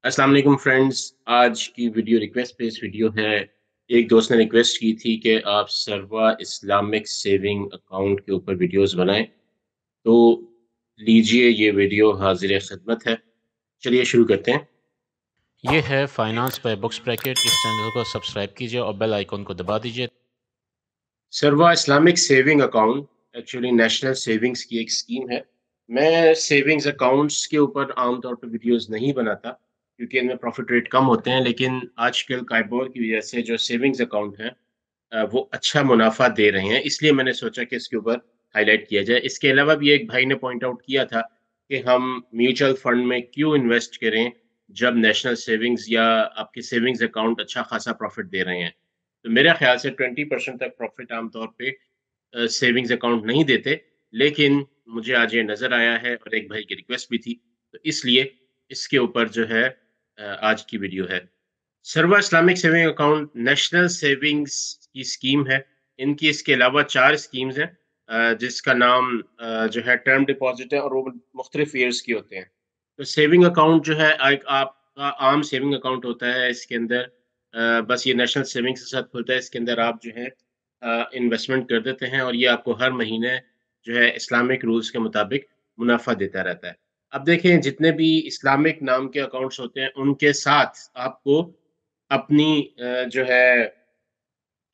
अस्सलाम वालेकुम फ्रेंड्स। आज की वीडियो रिक्वेस्ट बेस्ड वीडियो है। एक दोस्त ने रिक्वेस्ट की थी कि आप सर्वा इस्लामिक सेविंग अकाउंट के ऊपर वीडियोस बनाएं। तो लीजिए ये वीडियो हाजिर खिदमत है। चलिए शुरू करते हैं। ये है फाइनेंस बाय बुक्स ब्रैकेट। इस चैनल को सब्सक्राइब कीजिए और बेल आइकन को दबा दीजिए। सर्वा Islamic saving account actually national savings की एक स्कीम है। मैं सेविंग्स अकाउंट्स के ऊपर आमतौर पर वीडियोस नहीं बनाता क्योंकि इनमें प्रॉफिट रेट कम होते हैं, लेकिन आजकल काइबोर की वजह से जो सेविंग्स अकाउंट हैं वो अच्छा मुनाफा दे रहे हैं, इसलिए मैंने सोचा कि इसके ऊपर हाईलाइट किया जाए। इसके अलावा भी एक भाई ने पॉइंट आउट किया था कि हम म्यूचुअल फंड में क्यों इन्वेस्ट करें जब नेशनल सेविंग्स या आपके सेविंग्स अकाउंट अच्छा खासा प्रॉफिट दे रहे हैं। तो मेरे ख्याल से 20% तक प्रॉफिट आमतौर पे सेविंग्स अकाउंट नहीं देते, लेकिन मुझे आज ये नज़र आया है और एक भाई की रिक्वेस्ट भी थी, तो इसलिए इसके ऊपर जो है आज की वीडियो है। सर्वा Islamic saving account national savings की स्कीम है। इनकी इसके अलावा 4 स्कीम्स हैं, जिसका नाम जो है टर्म डिपॉज़िट है और वो मुख्तलिफ ईयर्स के होते हैं। तो सेविंग अकाउंट जो है एक आपका आम सेविंग अकाउंट होता है। इसके अंदर बस ये नेशनल सेविंग्स के साथ खुलता है। इसके अंदर आप जो है इन्वेस्टमेंट कर देते हैं और ये आपको हर महीने जो है इस्लामिक रूल्स के मुताबिक मुनाफ़ा देता रहता है। अब देखें, जितने भी इस्लामिक नाम के अकाउंट्स होते हैं, उनके साथ आपको अपनी जो है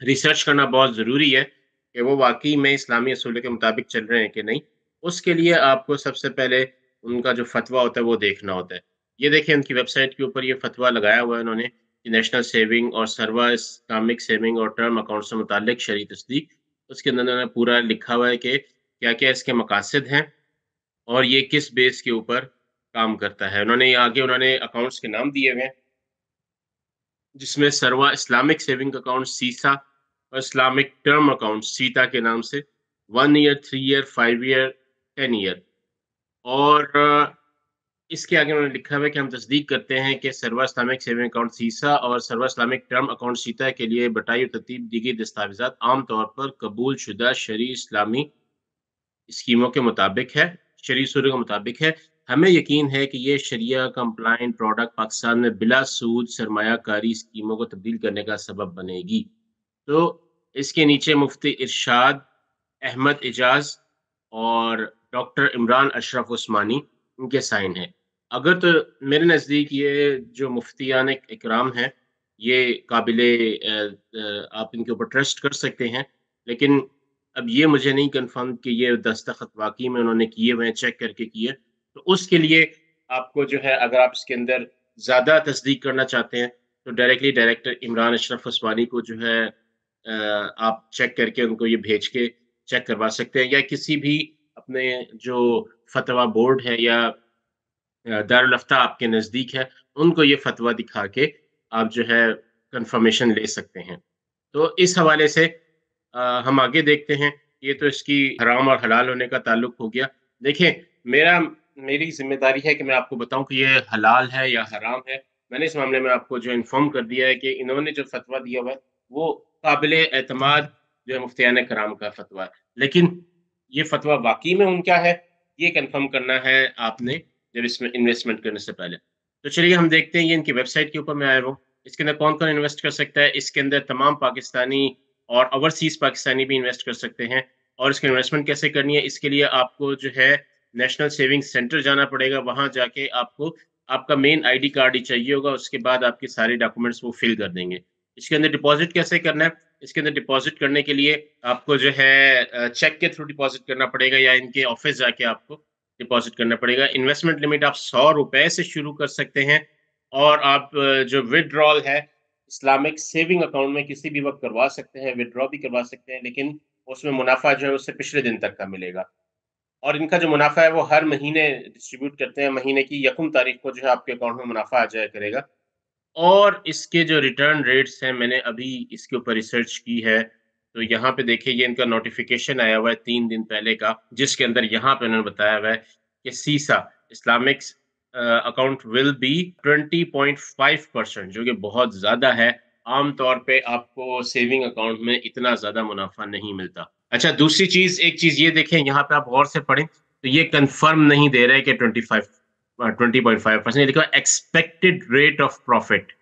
रिसर्च करना बहुत ज़रूरी है कि वो वाक़ई में इस्लामी असूलों के मुताबिक चल रहे हैं कि नहीं। उसके लिए आपको सबसे पहले उनका जो फ़तवा होता है वो देखना होता है। ये देखिए, उनकी वेबसाइट के ऊपर ये फ़तवा लगाया हुआ है उन्होंने कि नेशनल सेविंग और सर्वा इस्लामिक सेविंग और टर्म अकाउंट से मुताल्लिक शरई तस्दीक। उसके अंदर उन्होंने पूरा लिखा हुआ है कि क्या-क्या इसके मकासद हैं और ये किस बेस के ऊपर काम करता है। उन्होंने अकाउंट्स के नाम दिए हुए हैं, जिसमें सर्वा इस्लामिक सेविंग अकाउंट सीसा और इस्लामिक टर्म अकाउंट सीता के नाम से 1 ईयर, 3 ईयर, 5 ईयर, 10 ईयर। और इसके आगे उन्होंने लिखा हुआ है कि हम तस्दीक करते हैं कि सर्वा इस्लामिक सेविंग अकाउंट सीसा और सर्वा इस्लामिक टर्म अकाउंट सीता के लिए बटाई और तरतीब दी गई दस्तावेज़ात आम तौर पर कबूल शुदा शरई इस्लामी स्कीमों के मुताबिक है, शरई उसूलों के मुताबिक है। हमें यकीन है कि ये शरिया कंप्लायंट प्रोडक्ट पाकिस्तान में बिला सूद सरमायाकारी स्कीमों को तब्दील करने का सबब बनेगी। तो इसके नीचे मुफ्ती इरशाद अहमद एजाज और डॉक्टर इमरान अशरफ उस्मानी इनके साइन हैं। अगर तो मेरे नज़दीक ये जो मुफ्तियान इकराम हैं, ये काबिले आप इनके ऊपर ट्रस्ट कर सकते हैं। लेकिन अब ये मुझे नहीं कन्फर्म कि ये दस्तखत वाक़ई में उन्होंने किए हुए हैं, चेक करके किए। तो उसके लिए आपको जो है, अगर आप इसके अंदर ज़्यादा तस्दीक करना चाहते हैं, तो डायरेक्टली डायरेक्टर इमरान अशरफ उस्मानी को जो है आप चेक करके उनको ये भेज के चेक करवा सकते हैं, या किसी भी अपने जो फ़तवा बोर्ड है या दारुल अफ्ता आपके नज़दीक है, उनको ये फ़तवा दिखा के आप जो है कन्फर्मेशन ले सकते हैं। तो इस हवाले से हम आगे देखते हैं। ये तो इसकी हराम और हलाल होने का ताल्लुक हो गया। देखिए, मेरी ज़िम्मेदारी है कि मैं आपको बताऊँ कि ये हलाल है या हराम है। मैंने इस मामले में आपको जो इन्फ़ॉर्म कर दिया है कि इन्होंने जो फ़तवा दिया हुआ है, वो काबिल-ए-एतमाद जो है मुफ्तियान कराम का फ़तवा है। लेकिन ये फ़तवा वाक़ई में उनका है, ये कन्फर्म करना है आपने जब इसमें इन्वेस्टमेंट करने से पहले। तो चलिए हम देखते हैं, ये इनकी वेबसाइट के ऊपर मैं आया हूँ। इसके अंदर कौन-कौन इन्वेस्ट कर सकता है? इसके अंदर तमाम पाकिस्तानी और ओवरसीज़ पाकिस्तानी भी इन्वेस्ट कर सकते हैं। और इसकी इन्वेस्टमेंट कैसे करनी है? इसके लिए आपको जो है नेशनल सेविंग्स सेंटर जाना पड़ेगा। वहाँ जाके आपको आपका मेन आईडी कार्ड ही चाहिए होगा, उसके बाद आपके सारे डॉक्यूमेंट्स वो फिल कर देंगे। इसके अंदर डिपॉज़िट कैसे करना है? इसके अंदर डिपॉज़िट करने के लिए आपको जो है चेक के थ्रू डिपॉज़िट करना पड़ेगा या इनके ऑफ़िस जाके आपको डिपॉज़िट करना पड़ेगा। इन्वेस्टमेंट लिमिट आप ₹100 से शुरू कर सकते हैं और आप जो विथड्रॉल है इस्लामिक सेविंग अकाउंट में किसी भी वक़्त करवा सकते हैं, विथड्रॉ भी करवा सकते हैं, लेकिन उसमें मुनाफ़ा जो है उससे पिछले दिन तक का मिलेगा। और इनका जो मुनाफ़ा है वो हर महीने डिस्ट्रीब्यूट करते हैं, महीने की यकम तारीख को जो है आपके अकाउंट में मुनाफ़ा आ जाया करेगा। और इसके जो रिटर्न रेट्स हैं, मैंने अभी इसके ऊपर रिसर्च की है, तो यहाँ पे देखिए ये इनका नोटिफ़िकेशन आया हुआ है 3 दिन पहले का, जिसके अंदर यहाँ पे उन्होंने बताया हुआ है कि सीसा इस्लामिक्स अकाउंट विल बी 20.5%, जो कि बहुत ज़्यादा है। आम तौर पे आपको सेविंग अकाउंट में इतना ज़्यादा मुनाफ़ा नहीं मिलता। अच्छा, दूसरी चीज़, एक चीज़ ये देखें यहाँ पे आप गौर से पढ़ें, तो ये कन्फर्म नहीं दे रहा है कि 25 20.5%, लिखा एक्सपेक्टेड रेट ऑफ प्रॉफिट,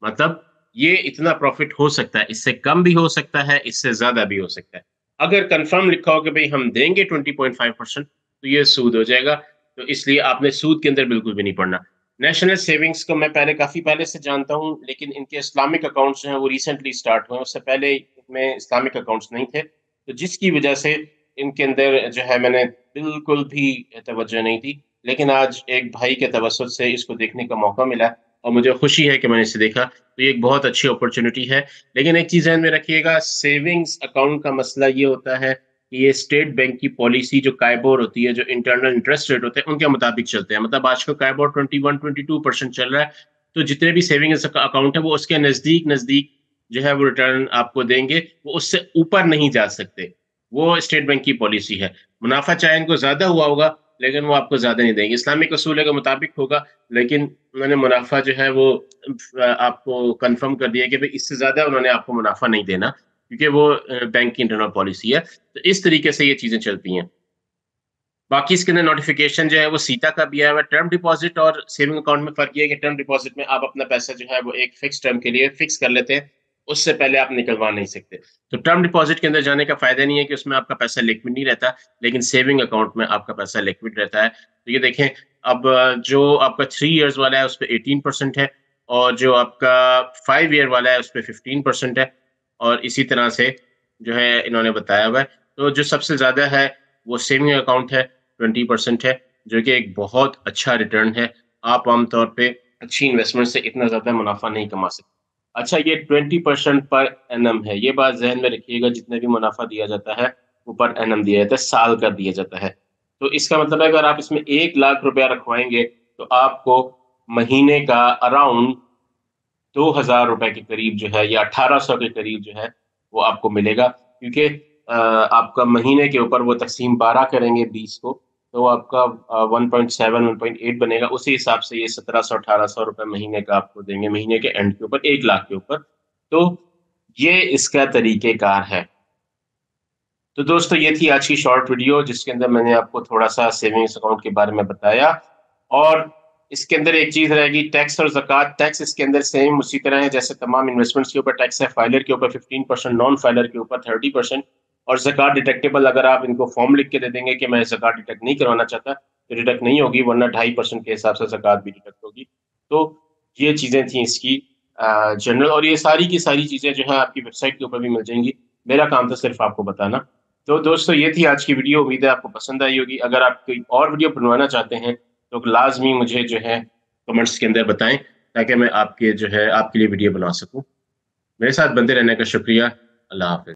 मतलब ये इतना प्रॉफिट हो सकता है, इससे कम भी हो सकता है, इससे ज्यादा भी हो सकता है। अगर कंफर्म लिखा हो कि भाई हम देंगे 20.5%, तो ये सूद हो जाएगा। तो इसलिए आपने सूद के अंदर बिल्कुल भी नहीं पड़ना। नेशनल सेविंग्स को मैं काफी पहले से जानता हूँ, लेकिन इनके इस्लामिक अकाउंट्स जो हैं वो रिसेंटली स्टार्ट हुए हैं। उससे पहले इनमें इस्लामिक अकाउंट्स नहीं थे, तो जिसकी वजह से इनके अंदर जो है मैंने बिल्कुल भी तवज्जो नहीं दी। लेकिन आज एक भाई के तवज्जुद से इसको देखने का मौका मिला और मुझे खुशी है कि मैंने इसे देखा, तो ये एक बहुत अच्छी अपॉर्च्युनिटी है। लेकिन एक चीज़ ज़हन में रखिएगा, सेविंग्स अकाउंट का मसला ये होता है कि ये स्टेट बैंक की पॉलिसी जो काइबोर होती है, जो इंटरनल इंटरेस्ट रेट होते हैं, उनके मुताबिक चलते हैं। मतलब आजकल काइबोर 21-22% चल रहा है, तो जितने भी सेविंग्स अकाउंट है वो उसके नज़दीक-नज़दीक जो है वो रिटर्न आपको देंगे, वो उससे ऊपर नहीं जा सकते। वो स्टेट बैंक की पॉलिसी है। मुनाफ़ा चाहे इनको ज़्यादा हुआ होगा, लेकिन वो आपको ज़्यादा नहीं देंगे। इस्लामिक असूल के मुताबिक होगा, लेकिन उन्होंने मुनाफ़ा जो है वो आपको कन्फर्म कर दिया कि भई इससे ज़्यादा उन्होंने आपको मुनाफ़ा नहीं देना, क्योंकि वो बैंक की इंटरनल पॉलिसी है। तो इस तरीके से ये चीज़ें चलती हैं। बाकी इसके अंदर नोटिफ़िकेशन जो है वो सीटा का भी आया हुआ है। टर्म डिपॉज़िट और सेविंग अकाउंट में फ़र्क ये है कि टर्म डिपॉज़िट में आप अपना पैसा जो है वो एक फ़िक्स टर्म के लिए फ़िक्स कर लेते हैं, उससे पहले आप निकलवा नहीं सकते। तो टर्म डिपॉज़िट के अंदर जाने का फ़ायदा नहीं है कि उसमें आपका पैसा लिक्विड नहीं रहता, लेकिन सेविंग अकाउंट में आपका पैसा लिक्विड रहता है। तो ये देखें, अब जो आपका 3 इयर्स वाला है उसपे 18% है, और जो आपका 5 ईयर वाला है उसपे 15% है, और इसी तरह से जो है इन्होंने बताया हुआ है। तो जो सबसे ज़्यादा है वो सेविंग अकाउंट है, 20% है, जो कि एक बहुत अच्छा रिटर्न है। आप आम तौर पे अच्छी इन्वेस्टमेंट से इतना ज़्यादा मुनाफ़ा नहीं कमा सकते। अच्छा, ये 20% पर एनम है, ये बात ज़हन में रखिएगा, जितना भी मुनाफ़ा दिया जाता है, वो पर एनम दिया जाता है, साल का दिया जाता है। तो इसका मतलब है अगर आप इसमें 1 लाख रुपया रखवाएँगे, तो आपको महीने का अराउंड ₹2000 के करीब जो है, या 1800 के करीब जो है, वो आपको मिलेगा, क्योंकि आपका महीने के ऊपर वो तक़सीम 12 करेंगे 20 को, तो आपका 1.7 1.8 बनेगा। उसी हिसाब से ये 1700-1800 रुपए महीने का आपको देंगे, महीने के एंड के ऊपर 1 लाख के ऊपर। तो ये इसका तरीक़ेकार है। तो दोस्तों, ये थी आज की शॉर्ट वीडियो, जिसके अंदर मैंने आपको थोड़ा-सा सेविंग्स अकाउंट के बारे में बताया। और इसके अंदर एक चीज़ रहेगी, टैक्स और ज़कात। टैक्स इसके अंदर सेम उसी तरह है जैसे तमाम इन्वेस्टमेंट्स के ऊपर टैक्स है। फाइलर के ऊपर 15%, नॉन फाइलर के ऊपर 30%, और ज़कात डिडक्टेबल। अगर आप इनको फॉर्म लिख के दे देंगे कि मैं ज़कात डिडक्ट नहीं करवाना चाहता, तो डिडक्ट नहीं होगी, वरना 2.5% के हिसाब से ज़कात भी डिडक्ट होगी। तो ये चीज़ें थी इसकी जनरल, और ये सारी की सारी चीज़ें जो है आपकी वेबसाइट के ऊपर भी मिल जाएँगी। मेरा काम था सिर्फ़ आपको बताना। तो दोस्तों, ये थी आज की वीडियो, उम्मीद है आपको पसंद आई होगी। अगर आप कोई और वीडियो बनवाना चाहते हैं, तो लाज़मी मुझे जो है कमेंट्स के अंदर बताएँ, ताकि मैं आपके लिए वीडियो बना सकूँ। मेरे साथ बने रहने का शुक्रिया। अल्लाह हाफ़िज़।